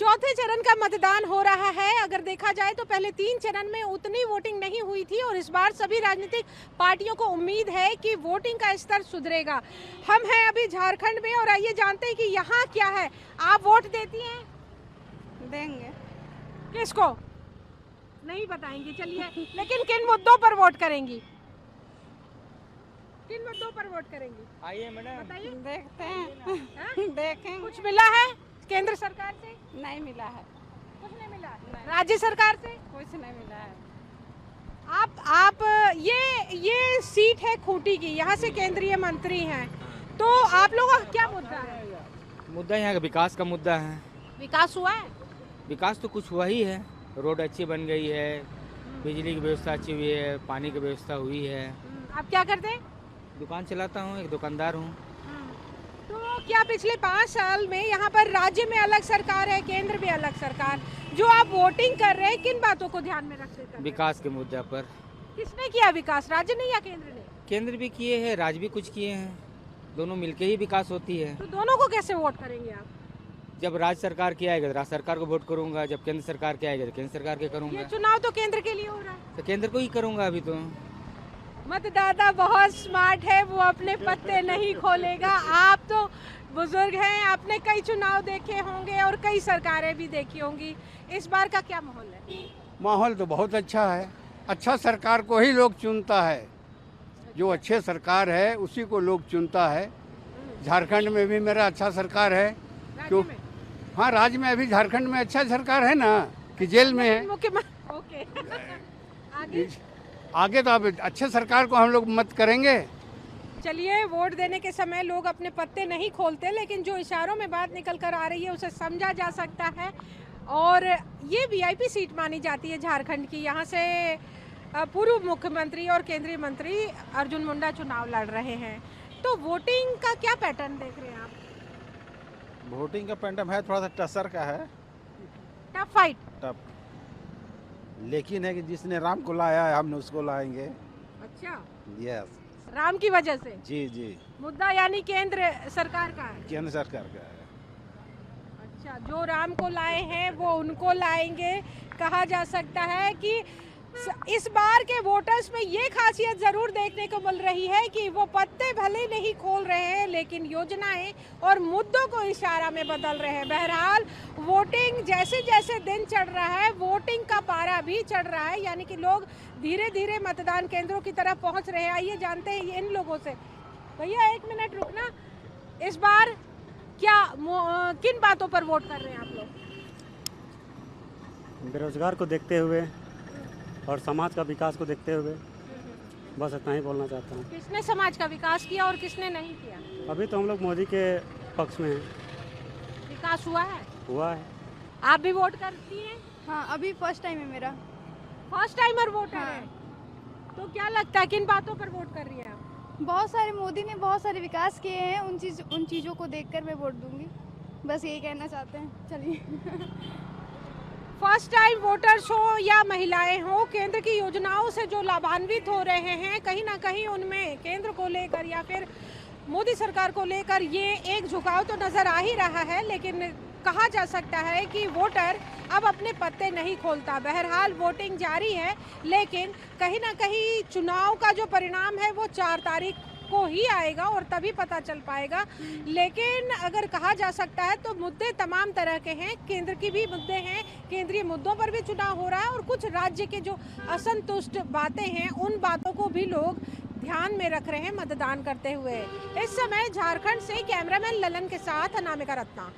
चौथे चरण का मतदान हो रहा है। अगर देखा जाए तो पहले 3 चरण में उतनी वोटिंग नहीं हुई थी और इस बार सभी राजनीतिक पार्टियों को उम्मीद है कि वोटिंग का स्तर सुधरेगा। हम हैं अभी झारखंड में और आइए जानते हैं कि यहाँ क्या है। आप वोट देती हैं? देंगे। किसको? नहीं बताएंगी, चलिए। लेकिन किन मुद्दों पर वोट करेंगी? किन मुद्दों पर वोट करेंगी? आइए मैडम, बताइए। देखते हैं। देखेंगे। कुछ मिला है केंद्र सरकार से? नहीं मिला है। कुछ नहीं मिला। नहीं। राज्य सरकार से कुछ नहीं मिला है। आप ये सीट है खूंटी की, यहाँ से केंद्रीय मंत्री हैं, तो आप लोगों का क्या मुद्दा है? मुद्दा यहाँ का विकास का मुद्दा है। विकास हुआ है? विकास तो कुछ हुआ ही है, रोड अच्छी बन गई है, बिजली की व्यवस्था अच्छी हुई है, पानी की व्यवस्था हुई है। आप क्या करते हैं? दुकान चलाता हूँ, एक दुकानदार हूँ। तो क्या पिछले 5 साल में यहाँ पर राज्य में अलग सरकार है, केंद्र में अलग सरकार, जो आप वोटिंग कर रहे हैं किन बातों को ध्यान में रखते हैं? विकास के मुद्दे पर। किसने किया विकास, राज्य ने या केंद्र ने? केंद्र भी किए हैं, राज्य भी कुछ किए हैं, दोनों मिलके ही विकास होती है। तो दोनों को कैसे वोट करेंगे आप? जब राज्य सरकार की आएगा तो राज्य सरकार को वोट करूंगा, जब केंद्र सरकार की आएगा तो केंद्र सरकार के ये करूंगा। चुनाव तो केंद्र के लिए हो रहा है। तो केंद्र को ही करूंगा अभी तो। मतदाता बहुत स्मार्ट है, वो अपने पत्ते नहीं खोलेगा। आप तो बुजुर्ग हैं, आपने कई चुनाव देखे होंगे और कई सरकारें भी देखी होंगी। इस बार का क्या माहौल है? माहौल तो बहुत अच्छा है। अच्छा सरकार को ही लोग चुनता है, जो अच्छे सरकार है उसी को लोग चुनता है। झारखंड में भी मेरा अच्छा सरकार है। राज्य में? हाँ, राज्य में अभी झारखंड में अच्छा सरकार है ना, कि जेल में है। मुख्यमंत्री ओके। आगे आगे तो अब अच्छे सरकार को हम लोग मत करेंगे। चलिए, वोट देने के समय लोग अपने पत्ते नहीं खोलते, लेकिन जो इशारों में बात निकल कर आ रही है उसे समझा जा सकता है। और ये वीआईपी सीट मानी जाती है झारखंड की। यहाँ से पूर्व मुख्यमंत्री और केंद्रीय मंत्री अर्जुन मुंडा चुनाव लड़ रहे हैं। तो वोटिंग का क्या पैटर्न देख रहे हैं आप? वोटिंग का पैटर्न है, थोड़ा सा टसर का है, टफ फाइट। टफ। लेकिन है कि जिसने राम को लाया है हमने उसको लाएंगे। अच्छा, यस, राम की वजह से जी जी, मुद्दा यानी केंद्र सरकार का है। केंद्र सरकार का है। अच्छा, जो राम को लाए हैं वो उनको लाएंगे। कहा जा सकता है कि इस बार के वोटर्स में ये खासियत जरूर देखने को मिल रही है कि वो पत्ते भले नहीं खोल रहे हैं, लेकिन योजनाएं और मुद्दों को इशारा में बदल रहे हैं। बहरहाल वोटिंग जैसे जैसे दिन चढ़ रहा है, वोटिंग का पारा भी चढ़ रहा है, यानी कि लोग धीरे धीरे मतदान केंद्रों की तरफ पहुंच रहे हैं। आइए जानते हैं इन लोगों से। भैया 1 मिनट रुकना। इस बार क्या किन बातों पर वोट कर रहे हैं आप लोग? बेरोजगार को देखते हुए और समाज का विकास को देखते हुए, बस इतना ही बोलना चाहता हूँ। किसने समाज का विकास किया और किसने नहीं किया? अभी तो हम लोग मोदी के पक्ष में हैं। विकास हुआ है? हुआ है। आप भी वोट करती हैं? हाँ, अभी फर्स्ट टाइम है मेरा। फर्स्ट टाइमर वोटर हाँ। है। तो क्या लगता है किन बातों पर वोट कर रही है आप? बहुत सारे मोदी ने बहुत सारे विकास किए हैं, उन चीज़ों को देखकर मैं वोट दूंगी। बस यही कहना चाहते हैं। चलिए। फर्स्ट टाइम वोटर्स हो या महिलाएं हो, केंद्र की योजनाओं से जो लाभान्वित हो रहे हैं, कहीं ना कहीं उनमें केंद्र को लेकर या फिर मोदी सरकार को लेकर ये एक झुकाव तो नजर आ ही रहा है। लेकिन कहा जा सकता है कि वोटर अब अपने पत्ते नहीं खोलता। बहरहाल वोटिंग जारी है, लेकिन कहीं ना कहीं चुनाव का जो परिणाम है वो 4 तारीख को ही आएगा और तभी पता चल पाएगा। लेकिन अगर कहा जा सकता है तो मुद्दे तमाम तरह के हैं। केंद्र की भी मुद्दे हैं, केंद्रीय मुद्दों पर भी चुनाव हो रहा है और कुछ राज्य के जो असंतुष्ट बातें हैं उन बातों को भी लोग ध्यान में रख रहे हैं मतदान करते हुए। इस समय झारखंड से कैमरामैन ललन के साथ अनामिका रत्ना।